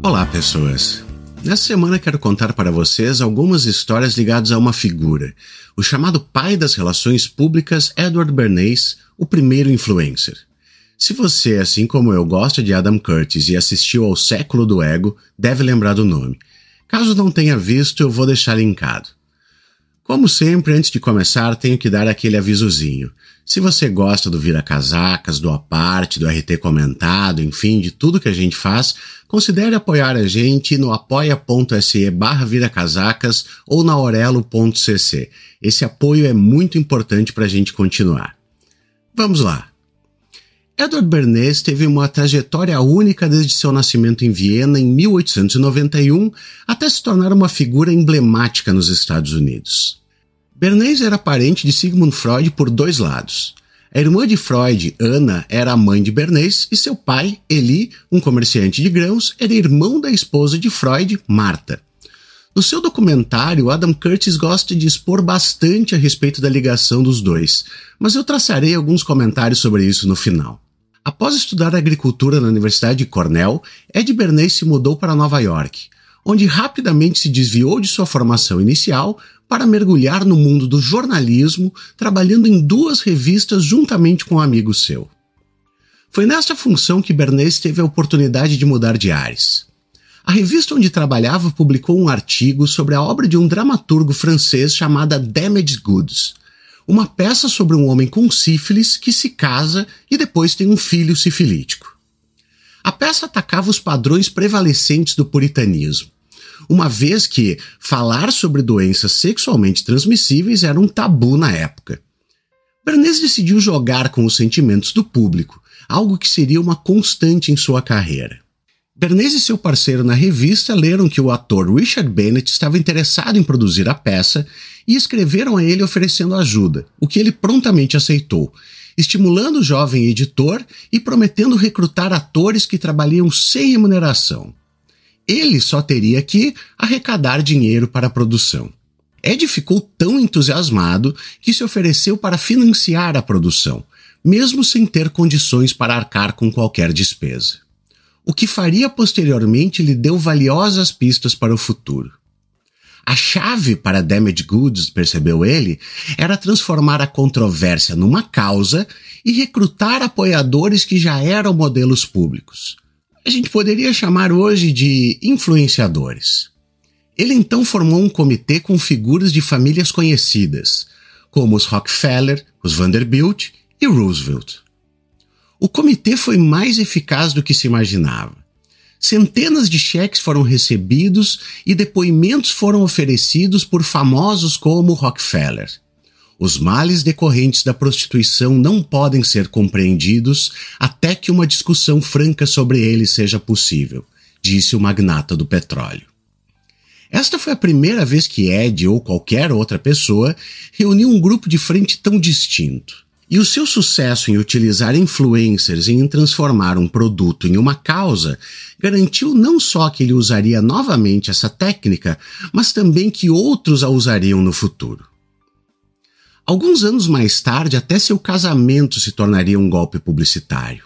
Olá, pessoas! Nessa semana quero contar para vocês algumas histórias ligadas a uma figura, o chamado pai das relações públicas Edward Bernays, o primeiro influencer. Se você, assim como eu, gosta de Adam Curtis e assistiu ao Século do Ego, deve lembrar do nome. Caso não tenha visto, eu vou deixar linkado. Como sempre, antes de começar, tenho que dar aquele avisozinho. Se você gosta do Vira Casacas, do Aparte, do RT Comentado, enfim, de tudo que a gente faz, considere apoiar a gente no apoia.se/viracasacas ou na orelo.cc. Esse apoio é muito importante para a gente continuar. Vamos lá. Edward Bernays teve uma trajetória única desde seu nascimento em Viena em 1891 até se tornar uma figura emblemática nos Estados Unidos. Bernays era parente de Sigmund Freud por dois lados. A irmã de Freud, Anna, era a mãe de Bernays e seu pai, Elie, um comerciante de grãos, era irmão da esposa de Freud, Martha. No seu documentário, Adam Curtis gosta de expor bastante a respeito da ligação dos dois, mas eu traçarei alguns comentários sobre isso no final. Após estudar agricultura na Universidade de Cornell, Ed Bernays se mudou para Nova York, onde rapidamente se desviou de sua formação inicial para mergulhar no mundo do jornalismo, trabalhando em 2 revistas juntamente com um amigo seu. Foi nesta função que Bernays teve a oportunidade de mudar de ares. A revista onde trabalhava publicou um artigo sobre a obra de um dramaturgo francês chamada Damaged Goods, uma peça sobre um homem com sífilis que se casa e depois tem um filho sifilítico. A peça atacava os padrões prevalecentes do puritanismo, uma vez que falar sobre doenças sexualmente transmissíveis era um tabu na época. Bernays decidiu jogar com os sentimentos do público, algo que seria uma constante em sua carreira. Bernays e seu parceiro na revista leram que o ator Richard Bennett estava interessado em produzir a peça e escreveram a ele oferecendo ajuda, o que ele prontamente aceitou, estimulando o jovem editor e prometendo recrutar atores que trabalhariam sem remuneração. Ele só teria que arrecadar dinheiro para a produção. Ed ficou tão entusiasmado que se ofereceu para financiar a produção, mesmo sem ter condições para arcar com qualquer despesa. O que faria posteriormente lhe deu valiosas pistas para o futuro. A chave para Damaged Goods, percebeu ele, era transformar a controvérsia numa causa e recrutar apoiadores que já eram modelos públicos. A gente poderia chamar hoje de influenciadores. Ele então formou um comitê com figuras de famílias conhecidas, como os Rockefeller, os Vanderbilt e Roosevelt. O comitê foi mais eficaz do que se imaginava. Centenas de cheques foram recebidos e depoimentos foram oferecidos por famosos como Rockefeller. Os males decorrentes da prostituição não podem ser compreendidos até que uma discussão franca sobre ele seja possível, disse o magnata do petróleo. Esta foi a primeira vez que Ed ou qualquer outra pessoa reuniu um grupo de frente tão distinto. E o seu sucesso em utilizar influencers e em transformar um produto em uma causa garantiu não só que ele usaria novamente essa técnica, mas também que outros a usariam no futuro. Alguns anos mais tarde, até seu casamento se tornaria um golpe publicitário.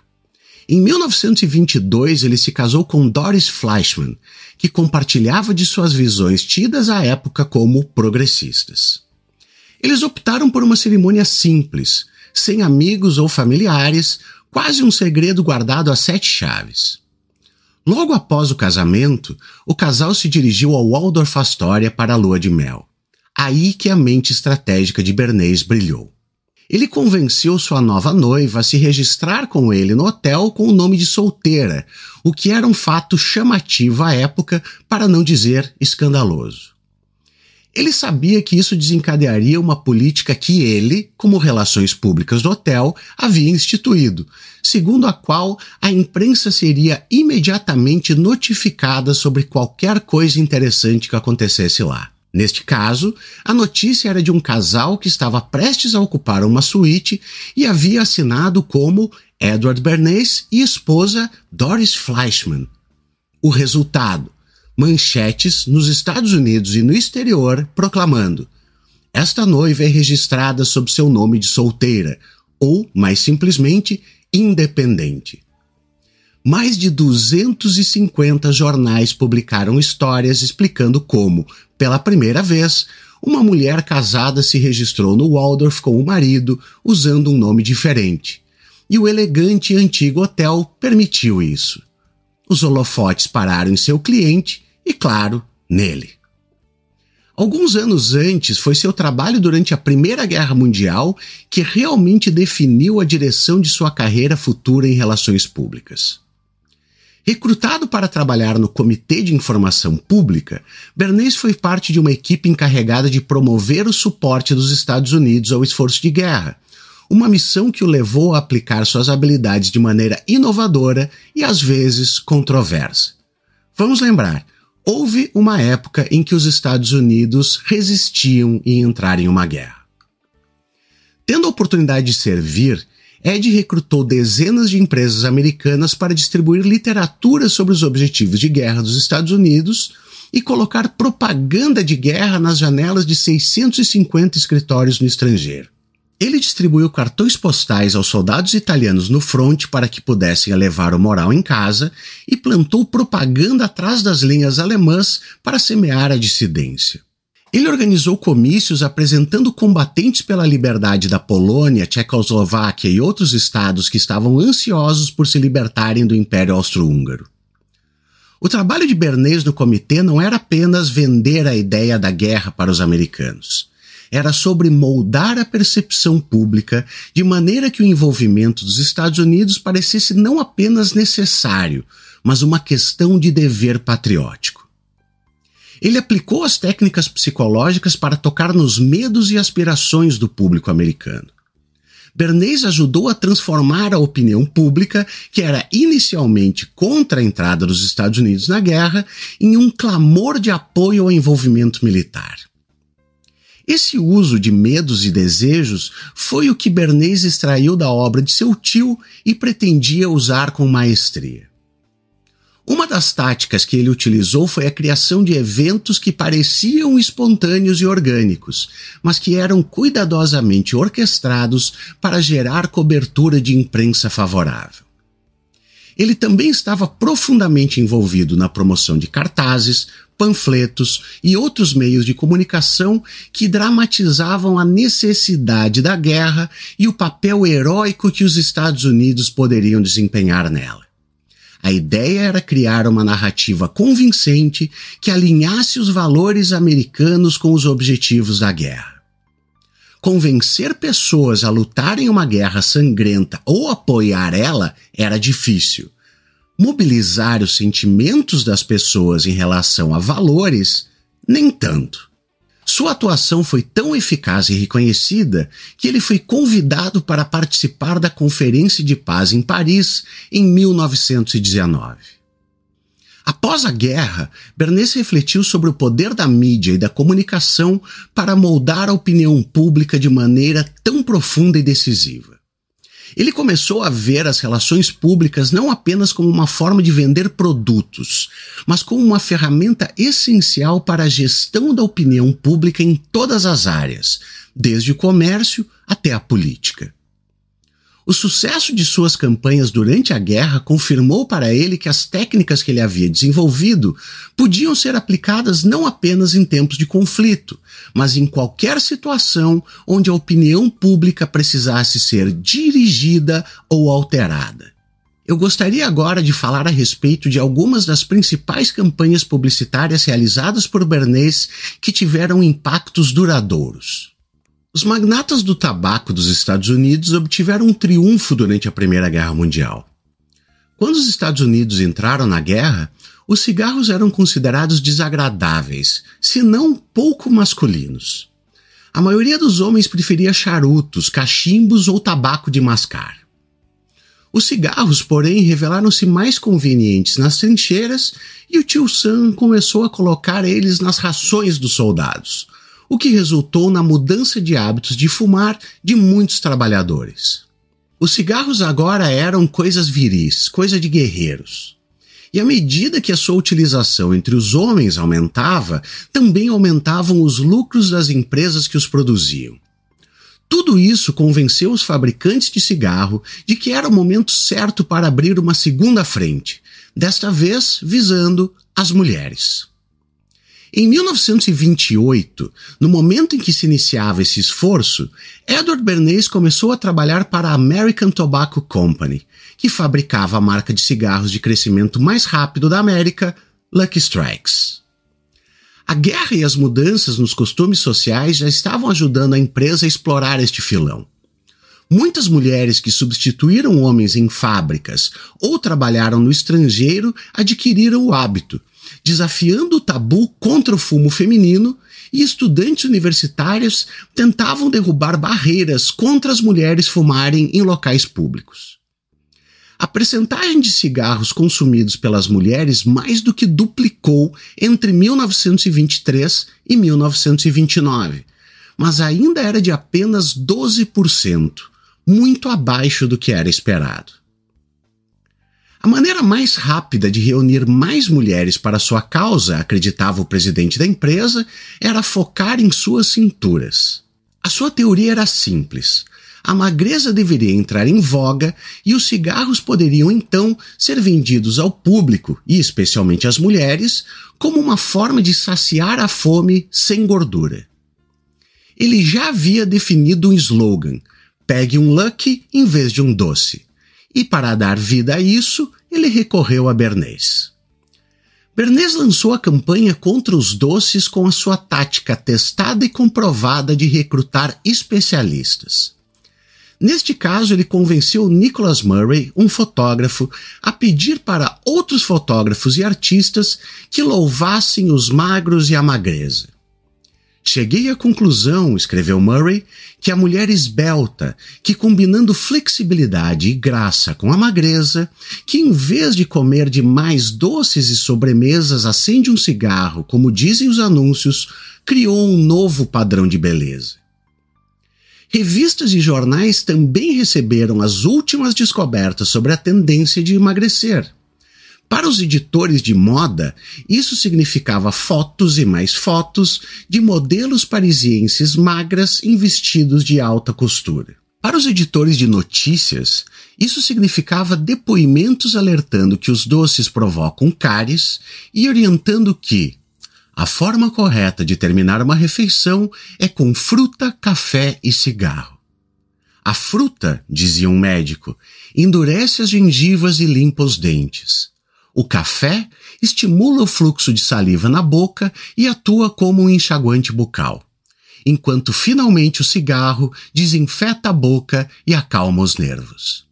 Em 1922, ele se casou com Doris Fleischmann, que compartilhava de suas visões tidas à época como progressistas. Eles optaram por uma cerimônia simples, sem amigos ou familiares, quase um segredo guardado a 7 chaves. Logo após o casamento, o casal se dirigiu ao Waldorf Astoria para a lua de mel. Aí que a mente estratégica de Bernays brilhou. Ele convenceu sua nova noiva a se registrar com ele no hotel com o nome de solteira, o que era um fato chamativo à época, para não dizer escandaloso. Ele sabia que isso desencadearia uma política que ele, como relações públicas do hotel, havia instituído, segundo a qual a imprensa seria imediatamente notificada sobre qualquer coisa interessante que acontecesse lá. Neste caso, a notícia era de um casal que estava prestes a ocupar uma suíte e havia assinado como Edward Bernays e esposa Doris Fleischmann. O resultado: manchetes nos Estados Unidos e no exterior proclamando: esta noiva é registrada sob seu nome de solteira, ou, mais simplesmente, independente. Mais de 250 jornais publicaram histórias explicando como, pela primeira vez, uma mulher casada se registrou no Waldorf com o marido usando um nome diferente, e o elegante e antigo hotel permitiu isso. Os holofotes pararam em seu cliente e, claro, nele. Alguns anos antes, foi seu trabalho durante a Primeira Guerra Mundial que realmente definiu a direção de sua carreira futura em relações públicas. Recrutado para trabalhar no Comitê de Informação Pública, Bernays foi parte de uma equipe encarregada de promover o suporte dos Estados Unidos ao esforço de guerra, uma missão que o levou a aplicar suas habilidades de maneira inovadora e, às vezes, controversa. Vamos lembrar, houve uma época em que os Estados Unidos resistiam em entrar em uma guerra. Tendo a oportunidade de servir, Ed recrutou dezenas de empresas americanas para distribuir literatura sobre os objetivos de guerra dos Estados Unidos e colocar propaganda de guerra nas janelas de 650 escritórios no estrangeiro. Ele distribuiu cartões postais aos soldados italianos no fronte para que pudessem levar o moral em casa e plantou propaganda atrás das linhas alemãs para semear a dissidência. Ele organizou comícios apresentando combatentes pela liberdade da Polônia, Tchecoslováquia e outros estados que estavam ansiosos por se libertarem do Império Austro-Húngaro. O trabalho de Bernays no comitê não era apenas vender a ideia da guerra para os americanos. Era sobre moldar a percepção pública de maneira que o envolvimento dos Estados Unidos parecesse não apenas necessário, mas uma questão de dever patriótico. Ele aplicou as técnicas psicológicas para tocar nos medos e aspirações do público americano. Bernays ajudou a transformar a opinião pública, que era inicialmente contra a entrada dos Estados Unidos na guerra, em um clamor de apoio ao envolvimento militar. Esse uso de medos e desejos foi o que Bernays extraiu da obra de seu tio e pretendia usar com maestria. Uma das táticas que ele utilizou foi a criação de eventos que pareciam espontâneos e orgânicos, mas que eram cuidadosamente orquestrados para gerar cobertura de imprensa favorável. Ele também estava profundamente envolvido na promoção de cartazes, panfletos e outros meios de comunicação que dramatizavam a necessidade da guerra e o papel heróico que os Estados Unidos poderiam desempenhar nela. A ideia era criar uma narrativa convincente que alinhasse os valores americanos com os objetivos da guerra. Convencer pessoas a lutarem uma guerra sangrenta ou apoiar ela era difícil. Mobilizar os sentimentos das pessoas em relação a valores, nem tanto. Sua atuação foi tão eficaz e reconhecida que ele foi convidado para participar da Conferência de Paz em Paris em 1919. Após a guerra, Bernays refletiu sobre o poder da mídia e da comunicação para moldar a opinião pública de maneira tão profunda e decisiva. Ele começou a ver as relações públicas não apenas como uma forma de vender produtos, mas como uma ferramenta essencial para a gestão da opinião pública em todas as áreas, desde o comércio até a política. O sucesso de suas campanhas durante a guerra confirmou para ele que as técnicas que ele havia desenvolvido podiam ser aplicadas não apenas em tempos de conflito, mas em qualquer situação onde a opinião pública precisasse ser dirigida ou alterada. Eu gostaria agora de falar a respeito de algumas das principais campanhas publicitárias realizadas por Bernays que tiveram impactos duradouros. Os magnatas do tabaco dos Estados Unidos obtiveram um triunfo durante a Primeira Guerra Mundial. Quando os Estados Unidos entraram na guerra, os cigarros eram considerados desagradáveis, se não pouco masculinos. A maioria dos homens preferia charutos, cachimbos ou tabaco de mascar. Os cigarros, porém, revelaram-se mais convenientes nas trincheiras e o tio Sam começou a colocar eles nas rações dos soldados, o que resultou na mudança de hábitos de fumar de muitos trabalhadores. Os cigarros agora eram coisas viris, coisa de guerreiros. E à medida que a sua utilização entre os homens aumentava, também aumentavam os lucros das empresas que os produziam. Tudo isso convenceu os fabricantes de cigarro de que era o momento certo para abrir uma segunda frente, desta vez visando as mulheres. Em 1928, no momento em que se iniciava esse esforço, Edward Bernays começou a trabalhar para a American Tobacco Company, que fabricava a marca de cigarros de crescimento mais rápido da América, Lucky Strikes. A guerra e as mudanças nos costumes sociais já estavam ajudando a empresa a explorar este filão. Muitas mulheres que substituíram homens em fábricas ou trabalharam no estrangeiro adquiriram o hábito, desafiando o tabu contra o fumo feminino, e estudantes universitários tentavam derrubar barreiras contra as mulheres fumarem em locais públicos. A percentagem de cigarros consumidos pelas mulheres mais do que duplicou entre 1923 e 1929, mas ainda era de apenas 12%, muito abaixo do que era esperado. A maneira mais rápida de reunir mais mulheres para sua causa, acreditava o presidente da empresa, era focar em suas cinturas. A sua teoria era simples. A magreza deveria entrar em voga e os cigarros poderiam então ser vendidos ao público, e especialmente às mulheres, como uma forma de saciar a fome sem gordura. Ele já havia definido um slogan: pegue um Lucky em vez de um doce. E para dar vida a isso, ele recorreu a Bernays. Bernays lançou a campanha contra os doces com a sua tática testada e comprovada de recrutar especialistas. Neste caso, ele convenceu Nicholas Murray, um fotógrafo, a pedir para outros fotógrafos e artistas que louvassem os magros e a magreza. Cheguei à conclusão, escreveu Murray, que a mulher esbelta, que combinando flexibilidade e graça com a magreza, que em vez de comer demais doces e sobremesas acende um cigarro, como dizem os anúncios, criou um novo padrão de beleza. Revistas e jornais também receberam as últimas descobertas sobre a tendência de emagrecer. Para os editores de moda, isso significava fotos e mais fotos de modelos parisienses magras em vestidos de alta costura. Para os editores de notícias, isso significava depoimentos alertando que os doces provocam cáries e orientando que a forma correta de terminar uma refeição é com fruta, café e cigarro. A fruta, dizia um médico, endurece as gengivas e limpa os dentes. O café estimula o fluxo de saliva na boca e atua como um enxaguante bucal, enquanto finalmente o cigarro desinfeta a boca e acalma os nervos.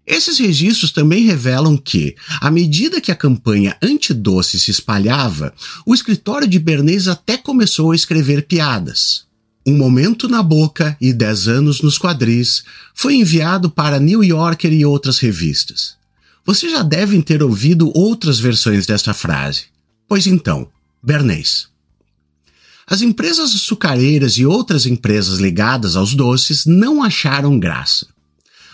Esses registros também revelam que, à medida que a campanha anti-doce se espalhava, o escritório de Bernays até começou a escrever piadas. Um Momento na Boca e 10 anos nos quadris foi enviado para New Yorker e outras revistas. Vocês já devem ter ouvido outras versões desta frase. Pois então, Bernays. As empresas açucareiras e outras empresas ligadas aos doces não acharam graça.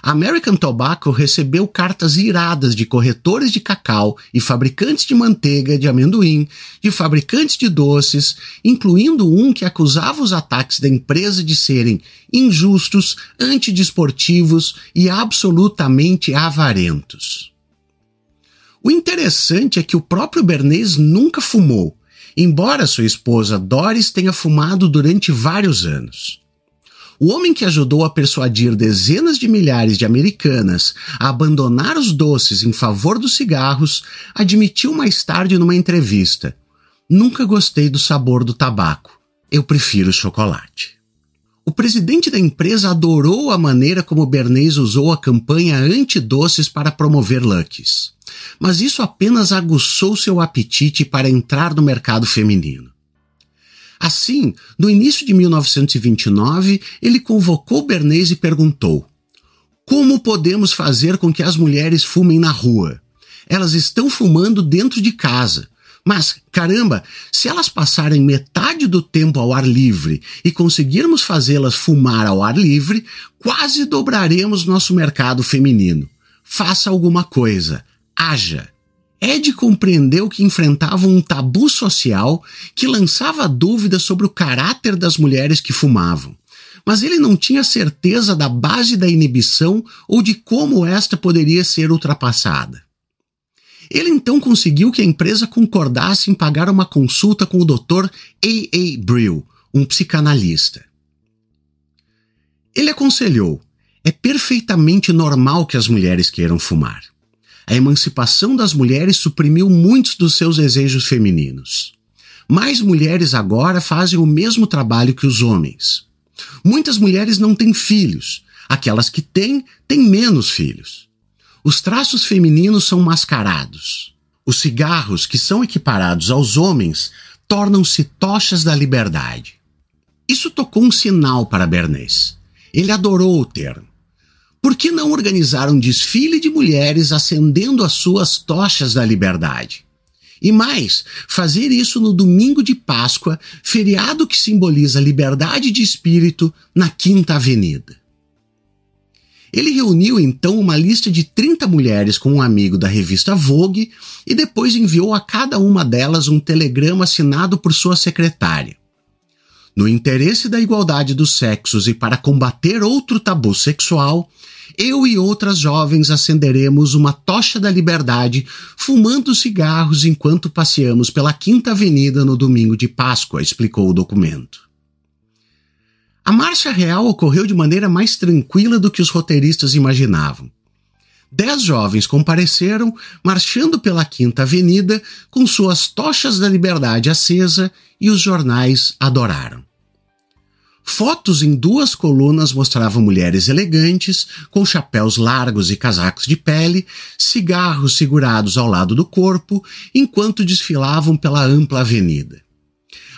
A American Tobacco recebeu cartas iradas de corretores de cacau e fabricantes de manteiga de amendoim, de fabricantes de doces, incluindo um que acusava os ataques da empresa de serem injustos, antidesportivos e absolutamente avarentos. O interessante é que o próprio Bernays nunca fumou, embora sua esposa Doris tenha fumado durante vários anos. O homem que ajudou a persuadir dezenas de milhares de americanas a abandonar os doces em favor dos cigarros, admitiu mais tarde numa entrevista: "Nunca gostei do sabor do tabaco. Eu prefiro chocolate." O presidente da empresa adorou a maneira como Bernays usou a campanha anti-doces para promover Luckies, mas isso apenas aguçou seu apetite para entrar no mercado feminino. Assim, no início de 1929, ele convocou Bernays e perguntou: "Como podemos fazer com que as mulheres fumem na rua? Elas estão fumando dentro de casa. Mas, caramba, se elas passarem metade do tempo ao ar livre e conseguirmos fazê-las fumar ao ar livre, quase dobraremos nosso mercado feminino. Faça alguma coisa. Haja." Ed compreendeu que enfrentavam um tabu social que lançava dúvidas sobre o caráter das mulheres que fumavam, mas ele não tinha certeza da base da inibição ou de como esta poderia ser ultrapassada. Ele então conseguiu que a empresa concordasse em pagar uma consulta com o Dr. A. Brill, um psicanalista. Ele aconselhou: é perfeitamente normal que as mulheres queiram fumar. A emancipação das mulheres suprimiu muitos dos seus desejos femininos. Mais mulheres agora fazem o mesmo trabalho que os homens. Muitas mulheres não têm filhos. Aquelas que têm menos filhos. Os traços femininos são mascarados. Os cigarros, que são equiparados aos homens, tornam-se tochas da liberdade. Isso tocou um sinal para Bernays. Ele adorou o termo. Por que não organizar um desfile de mulheres acendendo as suas tochas da liberdade? E mais, fazer isso no domingo de Páscoa, feriado que simboliza liberdade de espírito, na Quinta Avenida. Ele reuniu então uma lista de 30 mulheres com um amigo da revista Vogue e depois enviou a cada uma delas um telegrama assinado por sua secretária. No interesse da igualdade dos sexos e para combater outro tabu sexual, eu e outras jovens acenderemos uma tocha da liberdade, fumando cigarros enquanto passeamos pela Quinta Avenida no domingo de Páscoa, explicou o documento. A marcha real ocorreu de maneira mais tranquila do que os roteiristas imaginavam. 10 jovens compareceram, marchando pela Quinta Avenida, com suas tochas da liberdade acesa, e os jornais adoraram. Fotos em 2 colunas mostravam mulheres elegantes, com chapéus largos e casacos de pele, cigarros segurados ao lado do corpo, enquanto desfilavam pela ampla avenida.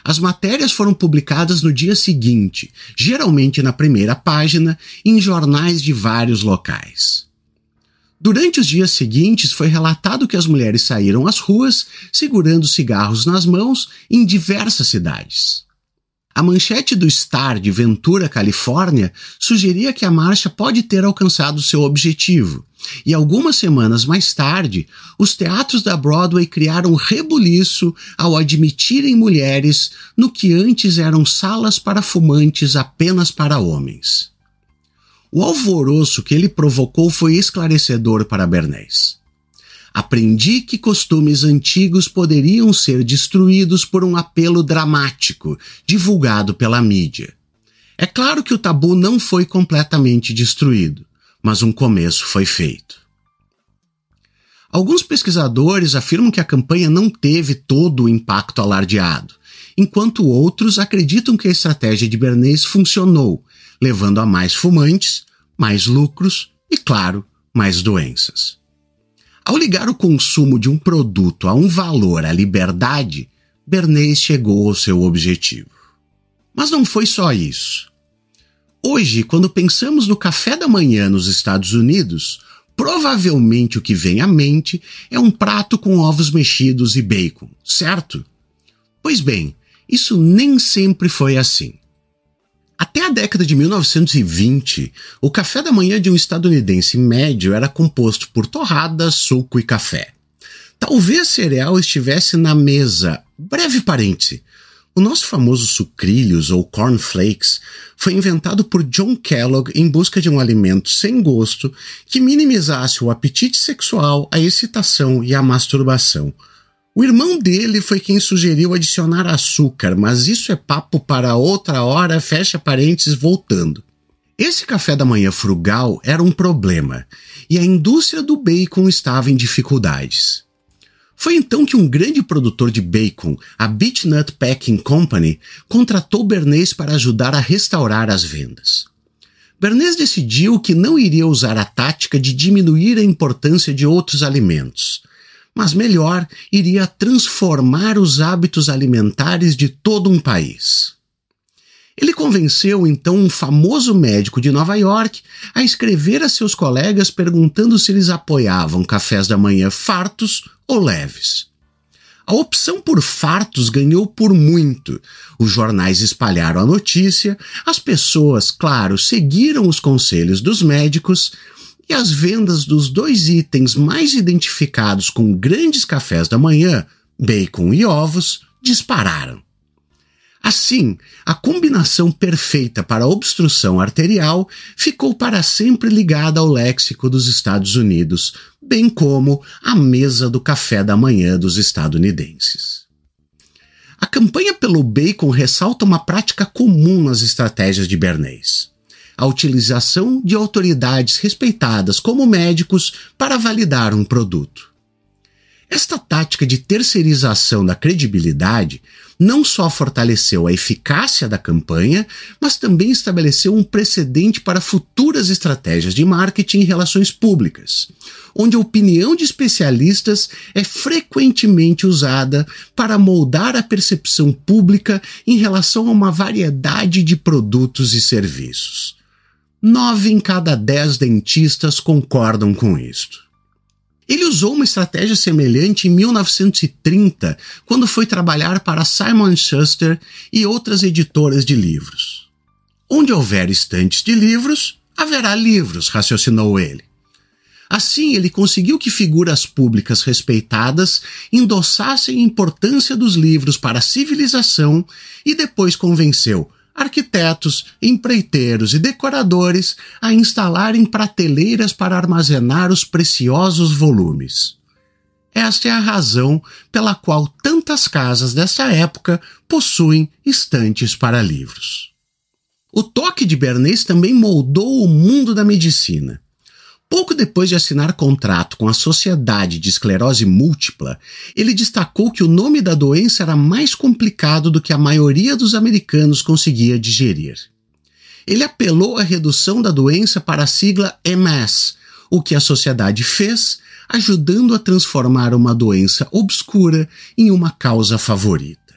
As matérias foram publicadas no dia seguinte, geralmente na primeira página, em jornais de vários locais. Durante os dias seguintes, foi relatado que as mulheres saíram às ruas, segurando cigarros nas mãos, em diversas cidades. A manchete do Star de Ventura, Califórnia, sugeria que a marcha pode ter alcançado seu objetivo, e algumas semanas mais tarde, os teatros da Broadway criaram rebuliço ao admitirem mulheres no que antes eram salas para fumantes apenas para homens. O alvoroço que ele provocou foi esclarecedor para Bernays. Aprendi que costumes antigos poderiam ser destruídos por um apelo dramático, divulgado pela mídia. É claro que o tabu não foi completamente destruído, mas um começo foi feito. Alguns pesquisadores afirmam que a campanha não teve todo o impacto alardeado, enquanto outros acreditam que a estratégia de Bernays funcionou, levando a mais fumantes, mais lucros e, claro, mais doenças. Ao ligar o consumo de um produto a um valor, a liberdade, Bernays chegou ao seu objetivo. Mas não foi só isso. Hoje, quando pensamos no café da manhã nos Estados Unidos, provavelmente o que vem à mente é um prato com ovos mexidos e bacon, certo? Pois bem, isso nem sempre foi assim. Até a década de 1920, o café da manhã de um estadunidense médio era composto por torrada, suco e café. Talvez cereal estivesse na mesa. Breve parêntese. O nosso famoso sucrilhos ou cornflakes foi inventado por John Kellogg em busca de um alimento sem gosto que minimizasse o apetite sexual, a excitação e a masturbação. O irmão dele foi quem sugeriu adicionar açúcar, mas isso é papo para outra hora, fecha parênteses, voltando. Esse café da manhã frugal era um problema, e a indústria do bacon estava em dificuldades. Foi então que um grande produtor de bacon, a Beech-Nut Packing Company, contratou Bernays para ajudar a restaurar as vendas. Bernays decidiu que não iria usar a tática de diminuir a importância de outros alimentos, mas melhor, iria transformar os hábitos alimentares de todo um país. Ele convenceu então um famoso médico de Nova York a escrever a seus colegas perguntando se eles apoiavam cafés da manhã fartos ou leves. A opção por fartos ganhou por muito. Os jornais espalharam a notícia, as pessoas, claro, seguiram os conselhos dos médicos, e as vendas dos 2 itens mais identificados com grandes cafés da manhã, bacon e ovos, dispararam. Assim, a combinação perfeita para a obstrução arterial ficou para sempre ligada ao léxico dos Estados Unidos, bem como à mesa do café da manhã dos estadunidenses. A campanha pelo bacon ressalta uma prática comum nas estratégias de Bernays: a utilização de autoridades respeitadas como médicos para validar um produto. Esta tática de terceirização da credibilidade não só fortaleceu a eficácia da campanha, mas também estabeleceu um precedente para futuras estratégias de marketing e relações públicas, onde a opinião de especialistas é frequentemente usada para moldar a percepção pública em relação a uma variedade de produtos e serviços. 9 em cada 10 dentistas concordam com isto. Ele usou uma estratégia semelhante em 1930, quando foi trabalhar para Simon & Schuster e outras editoras de livros. Onde houver estantes de livros, haverá livros, raciocinou ele. Assim, ele conseguiu que figuras públicas respeitadas endossassem a importância dos livros para a civilização e depois convenceu arquitetos, empreiteiros e decoradores a instalarem prateleiras para armazenar os preciosos volumes. Esta é a razão pela qual tantas casas dessa época possuem estantes para livros. O toque de Bernays também moldou o mundo da medicina. Pouco depois de assinar contrato com a Sociedade de Esclerose Múltipla, ele destacou que o nome da doença era mais complicado do que a maioria dos americanos conseguia digerir. Ele apelou à redução da doença para a sigla MS, o que a sociedade fez, ajudando a transformar uma doença obscura em uma causa favorita.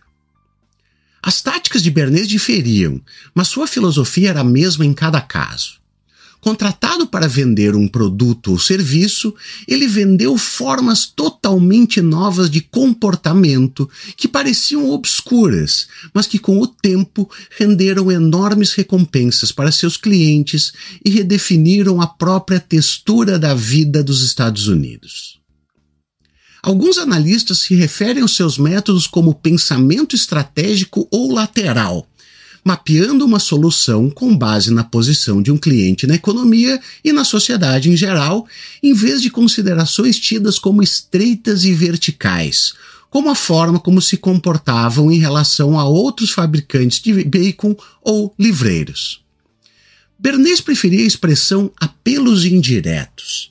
As táticas de Bernays diferiam, mas sua filosofia era a mesma em cada caso. Contratado para vender um produto ou serviço, ele vendeu formas totalmente novas de comportamento que pareciam obscuras, mas que com o tempo renderam enormes recompensas para seus clientes e redefiniram a própria textura da vida dos Estados Unidos. Alguns analistas se referem aos seus métodos como pensamento estratégico ou lateral, mapeando uma solução com base na posição de um cliente na economia e na sociedade em geral, em vez de considerações tidas como estreitas e verticais, como a forma como se comportavam em relação a outros fabricantes de bacon ou livreiros. Bernays preferia a expressão apelos indiretos,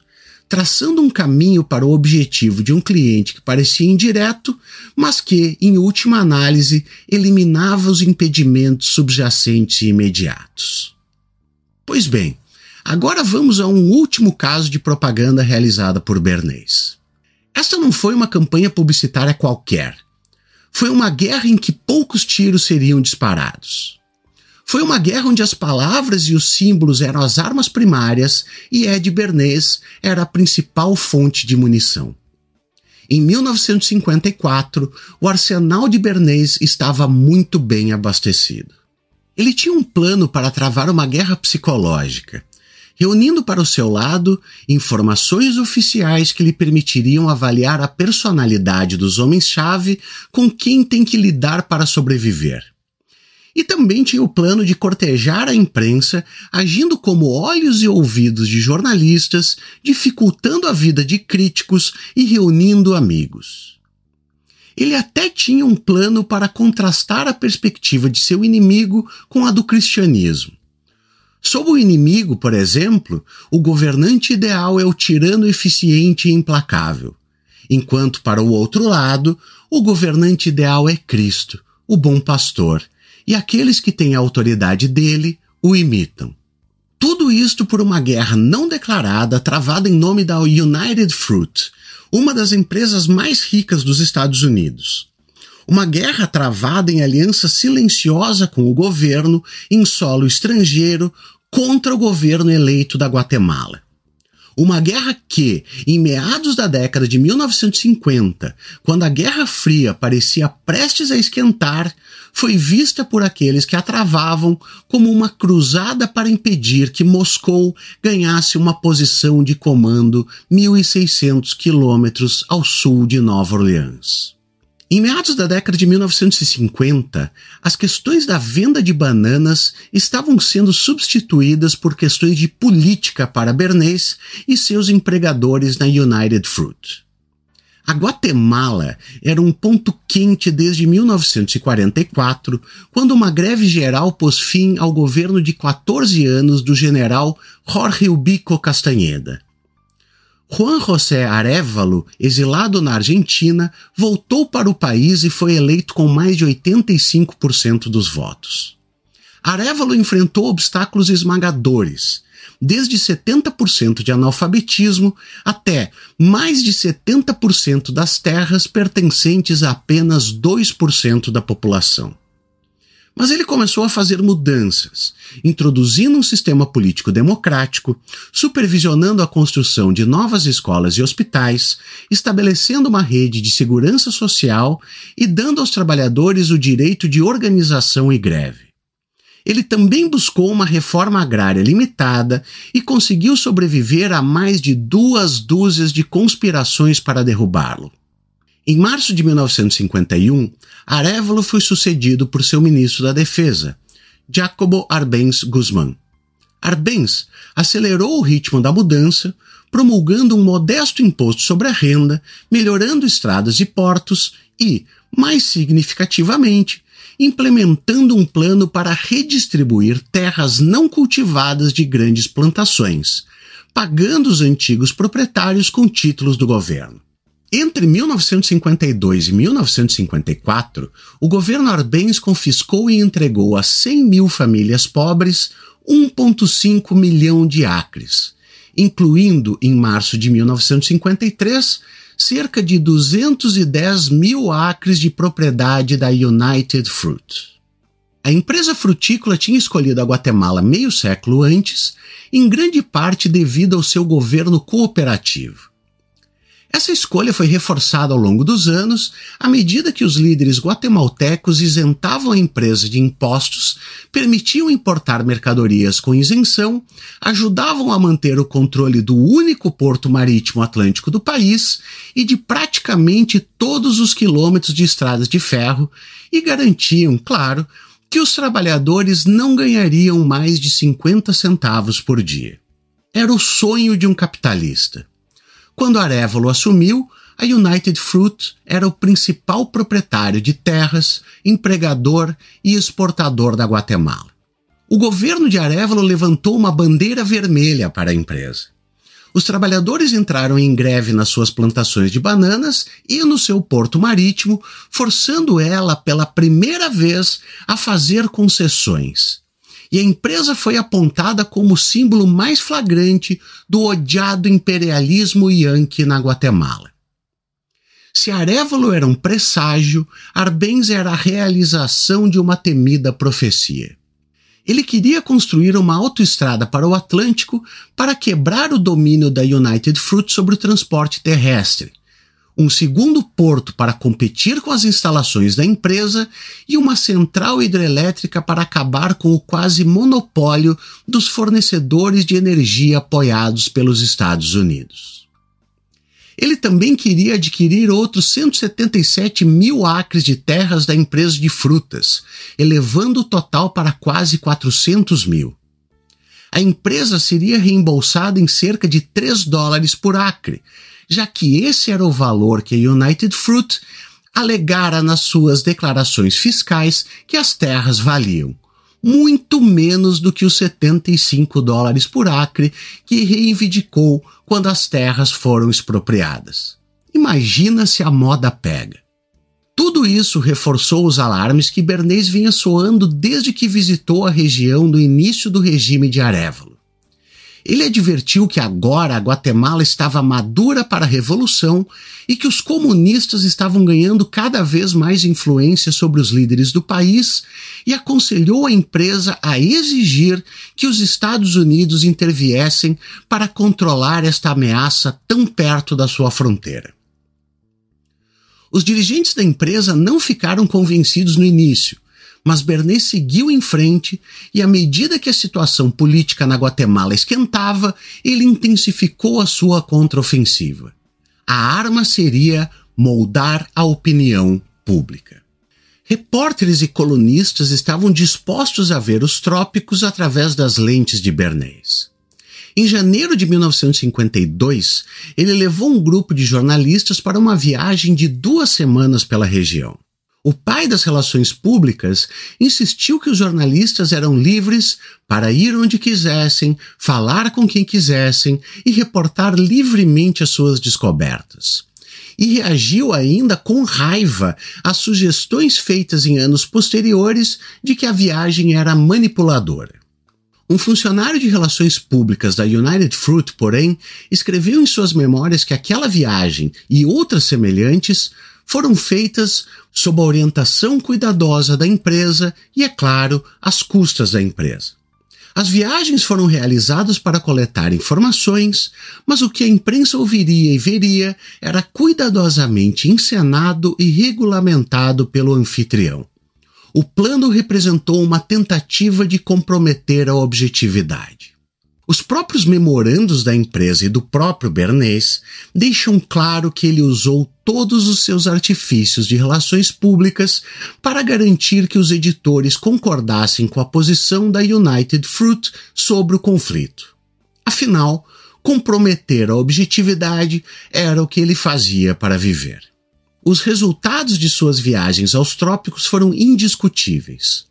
traçando um caminho para o objetivo de um cliente que parecia indireto, mas que, em última análise, eliminava os impedimentos subjacentes e imediatos. Pois bem, agora vamos a um último caso de propaganda realizada por Bernays. Esta não foi uma campanha publicitária qualquer. Foi uma guerra em que poucos tiros seriam disparados. Foi uma guerra onde as palavras e os símbolos eram as armas primárias e Ed Bernays era a principal fonte de munição. Em 1954, o arsenal de Bernays estava muito bem abastecido. Ele tinha um plano para travar uma guerra psicológica, reunindo para o seu lado informações oficiais que lhe permitiriam avaliar a personalidade dos homens-chave com quem tem que lidar para sobreviver. E também tinha o plano de cortejar a imprensa, agindo como olhos e ouvidos de jornalistas, dificultando a vida de críticos e reunindo amigos. Ele até tinha um plano para contrastar a perspectiva de seu inimigo com a do cristianismo. Sob o inimigo, por exemplo, o governante ideal é o tirano eficiente e implacável, enquanto, para o outro lado, o governante ideal é Cristo, o bom pastor, e aqueles que têm a autoridade dele o imitam. Tudo isto por uma guerra não declarada travada em nome da United Fruit, uma das empresas mais ricas dos Estados Unidos. Uma guerra travada em aliança silenciosa com o governo em solo estrangeiro contra o governo eleito da Guatemala. Uma guerra que, em meados da década de 1950, quando a Guerra Fria parecia prestes a esquentar, foi vista por aqueles que a travavam como uma cruzada para impedir que Moscou ganhasse uma posição de comando 1.600 quilômetros ao sul de Nova Orleans. Em meados da década de 1950, as questões da venda de bananas estavam sendo substituídas por questões de política para Bernays e seus empregadores na United Fruit. A Guatemala era um ponto quente desde 1944, quando uma greve geral pôs fim ao governo de 14 anos do general Jorge Ubico Castañeda. Juan José Arévalo, exilado na Argentina, voltou para o país e foi eleito com mais de 85% dos votos. Arévalo enfrentou obstáculos esmagadores, desde 70% de analfabetismo até mais de 70% das terras pertencentes a apenas 2% da população. Mas ele começou a fazer mudanças, introduzindo um sistema político democrático, supervisionando a construção de novas escolas e hospitais, estabelecendo uma rede de segurança social e dando aos trabalhadores o direito de organização e greve. Ele também buscou uma reforma agrária limitada e conseguiu sobreviver a mais de 2 dúzias de conspirações para derrubá-lo. Em março de 1951, Arévalo foi sucedido por seu ministro da Defesa, Jacobo Arbenz Guzmán. Arbenz acelerou o ritmo da mudança, promulgando um modesto imposto sobre a renda, melhorando estradas e portos e, mais significativamente, implementando um plano para redistribuir terras não cultivadas de grandes plantações, pagando os antigos proprietários com títulos do governo. Entre 1952 e 1954, o governo Arbenz confiscou e entregou a 100 mil famílias pobres 1,5 milhão de acres, incluindo, em março de 1953, cerca de 210 mil acres de propriedade da United Fruit. A empresa frutícola tinha escolhido a Guatemala meio século antes, em grande parte devido ao seu governo cooperativo. Essa escolha foi reforçada ao longo dos anos, à medida que os líderes guatemaltecos isentavam a empresa de impostos, permitiam importar mercadorias com isenção, ajudavam a manter o controle do único porto marítimo atlântico do país e de praticamente todos os quilômetros de estradas de ferro e garantiam, claro, que os trabalhadores não ganhariam mais de 50 centavos por dia. Era o sonho de um capitalista. Quando Arévalo assumiu, a United Fruit era o principal proprietário de terras, empregador e exportador da Guatemala. O governo de Arévalo levantou uma bandeira vermelha para a empresa. Os trabalhadores entraram em greve nas suas plantações de bananas e no seu porto marítimo, forçando ela pela primeira vez a fazer concessões. E a empresa foi apontada como o símbolo mais flagrante do odiado imperialismo Yankee na Guatemala. Se Arévalo era um presságio, Arbenz era a realização de uma temida profecia. Ele queria construir uma autoestrada para o Atlântico para quebrar o domínio da United Fruit sobre o transporte terrestre, um segundo porto para competir com as instalações da empresa e uma central hidrelétrica para acabar com o quase monopólio dos fornecedores de energia apoiados pelos Estados Unidos. Ele também queria adquirir outros 177 mil acres de terras da empresa de frutas, elevando o total para quase 400 mil. A empresa seria reembolsada em cerca de $3 por acre, já que esse era o valor que a United Fruit alegara nas suas declarações fiscais que as terras valiam, muito menos do que os $75 por acre que reivindicou quando as terras foram expropriadas. Imagina se a moda pega. Tudo isso reforçou os alarmes que Bernays vinha soando desde que visitou a região no início do regime de Arévalo. Ele advertiu que agora a Guatemala estava madura para a revolução e que os comunistas estavam ganhando cada vez mais influência sobre os líderes do país e aconselhou a empresa a exigir que os Estados Unidos interviessem para controlar esta ameaça tão perto da sua fronteira. Os dirigentes da empresa não ficaram convencidos no início, mas Bernays seguiu em frente e, à medida que a situação política na Guatemala esquentava, ele intensificou a sua contraofensiva. A arma seria moldar a opinião pública. Repórteres e colunistas estavam dispostos a ver os trópicos através das lentes de Bernays. Em janeiro de 1952, ele levou um grupo de jornalistas para uma viagem de 2 semanas pela região. O pai das relações públicas insistiu que os jornalistas eram livres para ir onde quisessem, falar com quem quisessem e reportar livremente as suas descobertas. E reagiu ainda com raiva às sugestões feitas em anos posteriores de que a viagem era manipuladora. Um funcionário de relações públicas da United Fruit, porém, escreveu em suas memórias que aquela viagem e outras semelhantes foram feitas sob a orientação cuidadosa da empresa e, é claro, às custas da empresa. As viagens foram realizadas para coletar informações, mas o que a imprensa ouviria e veria era cuidadosamente encenado e regulamentado pelo anfitrião. O plano representou uma tentativa de comprometer a objetividade. Os próprios memorandos da empresa e do próprio Bernays deixam claro que ele usou todos os seus artifícios de relações públicas para garantir que os editores concordassem com a posição da United Fruit sobre o conflito. Afinal, comprometer a objetividade era o que ele fazia para viver. Os resultados de suas viagens aos trópicos foram indiscutíveis.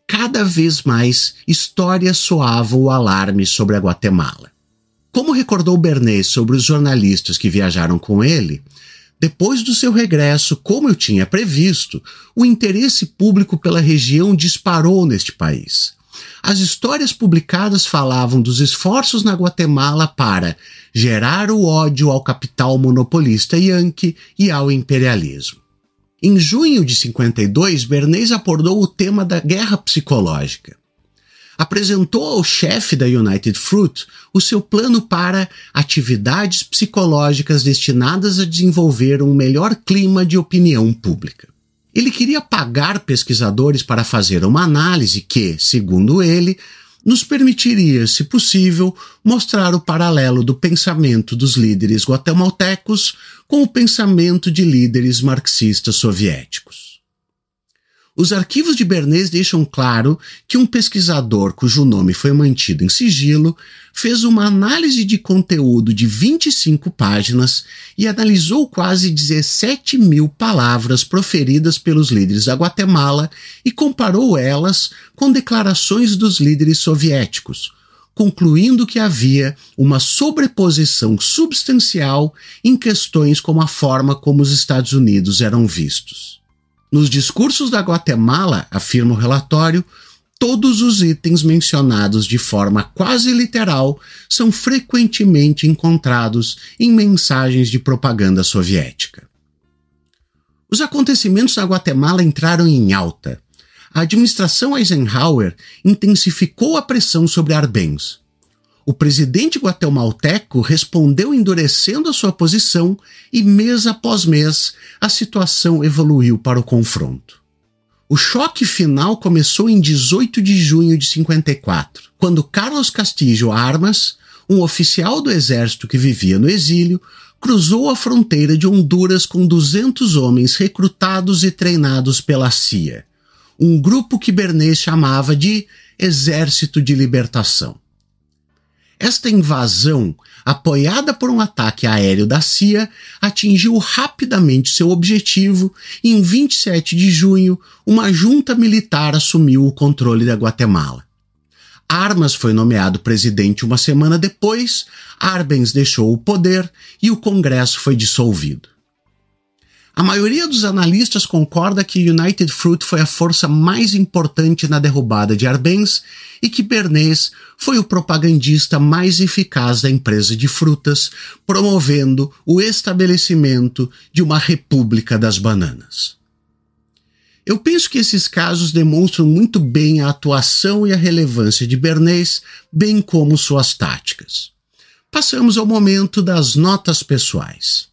Cada vez mais, histórias soavam o alarme sobre a Guatemala. Como recordou Bernays sobre os jornalistas que viajaram com ele, depois do seu regresso, como eu tinha previsto, o interesse público pela região disparou neste país. As histórias publicadas falavam dos esforços na Guatemala para gerar o ódio ao capital monopolista Yankee e ao imperialismo. Em junho de 52, Bernays abordou o tema da guerra psicológica. Apresentou ao chefe da United Fruit o seu plano para atividades psicológicas destinadas a desenvolver um melhor clima de opinião pública. Ele queria pagar pesquisadores para fazer uma análise que, segundo ele, nos permitiria, se possível, mostrar o paralelo do pensamento dos líderes guatemaltecos com o pensamento de líderes marxistas soviéticos. Os arquivos de Bernays deixam claro que um pesquisador cujo nome foi mantido em sigilo fez uma análise de conteúdo de 25 páginas e analisou quase 17.000 palavras proferidas pelos líderes da Guatemala e comparou elas com declarações dos líderes soviéticos, concluindo que havia uma sobreposição substancial em questões como a forma como os Estados Unidos eram vistos. Nos discursos da Guatemala, afirma o relatório, todos os itens mencionados de forma quase literal são frequentemente encontrados em mensagens de propaganda soviética. Os acontecimentos na Guatemala entraram em alta. A administração Eisenhower intensificou a pressão sobre Arbenz. O presidente guatemalteco respondeu endurecendo a sua posição e, mês após mês, a situação evoluiu para o confronto. O choque final começou em 18 de junho de 54, quando Carlos Castillo Armas, um oficial do exército que vivia no exílio, cruzou a fronteira de Honduras com 200 homens recrutados e treinados pela CIA, um grupo que Bernays chamava de Exército de Libertação. Esta invasão, apoiada por um ataque aéreo da CIA, atingiu rapidamente seu objetivo e, em 27 de junho, uma junta militar assumiu o controle da Guatemala. Armas foi nomeado presidente uma semana depois, Arbenz deixou o poder e o Congresso foi dissolvido. A maioria dos analistas concorda que United Fruit foi a força mais importante na derrubada de Arbenz e que Bernays foi o propagandista mais eficaz da empresa de frutas, promovendo o estabelecimento de uma república das bananas. Eu penso que esses casos demonstram muito bem a atuação e a relevância de Bernays, bem como suas táticas. Passamos ao momento das notas pessoais.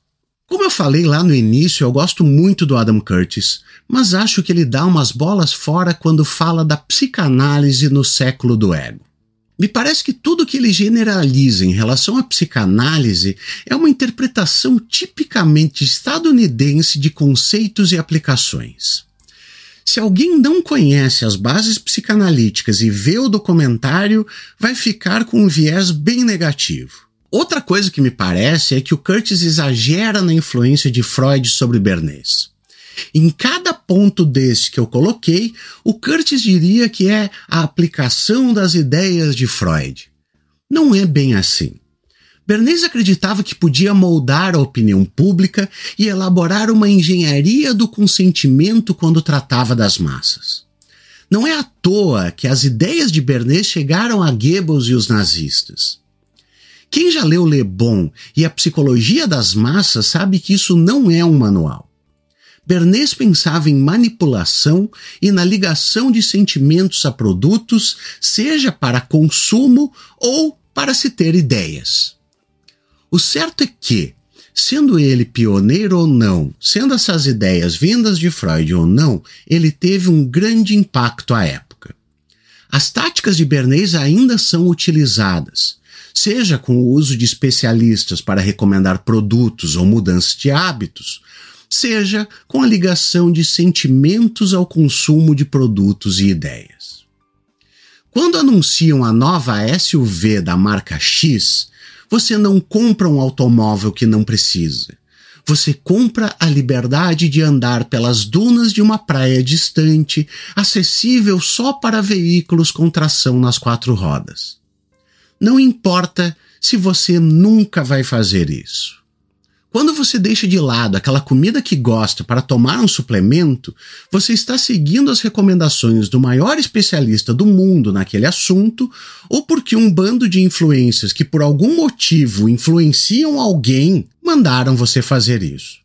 Como eu falei lá no início, eu gosto muito do Adam Curtis, mas acho que ele dá umas bolas fora quando fala da psicanálise no século do ego. Me parece que tudo que ele generaliza em relação à psicanálise é uma interpretação tipicamente estadunidense de conceitos e aplicações. Se alguém não conhece as bases psicanalíticas e vê o documentário, vai ficar com um viés bem negativo. Outra coisa que me parece é que o Curtis exagera na influência de Freud sobre Bernays. Em cada ponto desse que eu coloquei, o Curtis diria que é a aplicação das ideias de Freud. Não é bem assim. Bernays acreditava que podia moldar a opinião pública e elaborar uma engenharia do consentimento quando tratava das massas. Não é à toa que as ideias de Bernays chegaram a Goebbels e os nazistas. Quem já leu Le Bon e a Psicologia das Massas sabe que isso não é um manual. Bernays pensava em manipulação e na ligação de sentimentos a produtos, seja para consumo ou para se ter ideias. O certo é que, sendo ele pioneiro ou não, sendo essas ideias vindas de Freud ou não, ele teve um grande impacto à época. As táticas de Bernays ainda são utilizadas, seja com o uso de especialistas para recomendar produtos ou mudança de hábitos, seja com a ligação de sentimentos ao consumo de produtos e ideias. Quando anunciam a nova SUV da marca X, você não compra um automóvel que não precisa. Você compra a liberdade de andar pelas dunas de uma praia distante, acessível só para veículos com tração nas 4 rodas. Não importa se você nunca vai fazer isso. Quando você deixa de lado aquela comida que gosta para tomar um suplemento, você está seguindo as recomendações do maior especialista do mundo naquele assunto, ou porque um bando de influências que por algum motivo influenciam alguém mandaram você fazer isso.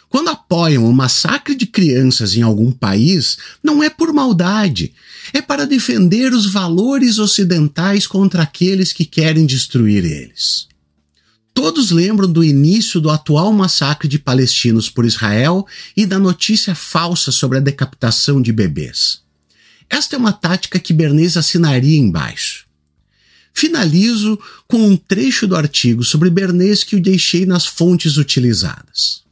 Quando apoiam o massacre de crianças em algum país, não é por maldade, é para defender os valores ocidentais contra aqueles que querem destruir eles. Todos lembram do início do atual massacre de palestinos por Israel e da notícia falsa sobre a decapitação de bebês. Esta é uma tática que Bernays assinaria embaixo. Finalizo com um trecho do artigo sobre Bernays que eu deixei nas fontes utilizadas.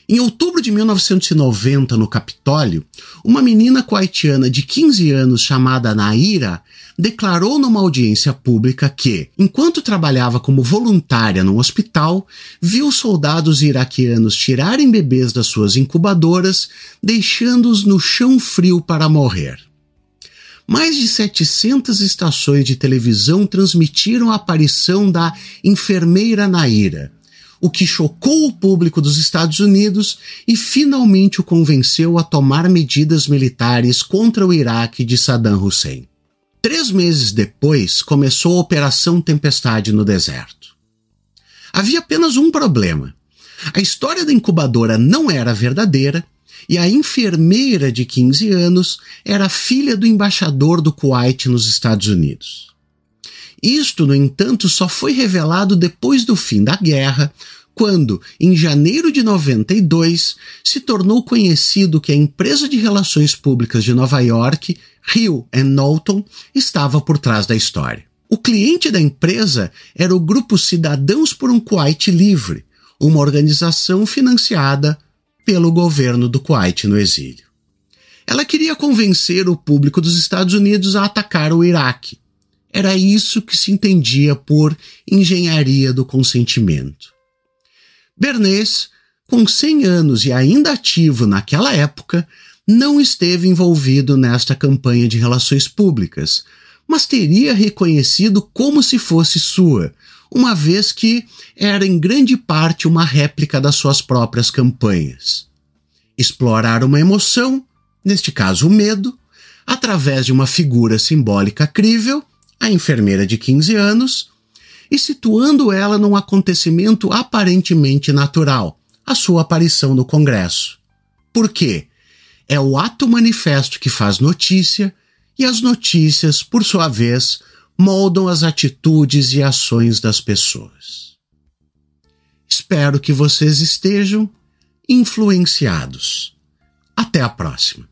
Em outubro de 1990, no Capitólio, uma menina coaitiana de 15 anos chamada Naira declarou numa audiência pública que, enquanto trabalhava como voluntária num hospital, viu soldados iraquianos tirarem bebês das suas incubadoras, deixando-os no chão frio para morrer. Mais de 700 estações de televisão transmitiram a aparição da enfermeira Naira, o que chocou o público dos Estados Unidos e finalmente o convenceu a tomar medidas militares contra o Iraque de Saddam Hussein. 3 meses depois, começou a Operação Tempestade no deserto. Havia apenas um problema. A história da incubadora não era verdadeira e a enfermeira de 15 anos era filha do embaixador do Kuwait nos Estados Unidos. Isto, no entanto, só foi revelado depois do fim da guerra, quando, em janeiro de 92, se tornou conhecido que a empresa de relações públicas de Nova York, Hill & Knowlton, estava por trás da história. O cliente da empresa era o grupo Cidadãos por um Kuwait Livre, uma organização financiada pelo governo do Kuwait no exílio. Ela queria convencer o público dos Estados Unidos a atacar o Iraque. Era isso que se entendia por engenharia do consentimento. Bernays, com 100 anos e ainda ativo naquela época, não esteve envolvido nesta campanha de relações públicas, mas teria reconhecido como se fosse sua, uma vez que era em grande parte uma réplica das suas próprias campanhas. Explorar uma emoção, neste caso o medo, através de uma figura simbólica crível, a enfermeira de 15 anos, e situando ela num acontecimento aparentemente natural, a sua aparição no Congresso. Por quê? É o ato manifesto que faz notícia, e as notícias, por sua vez, moldam as atitudes e ações das pessoas. Espero que vocês estejam influenciados. Até a próxima.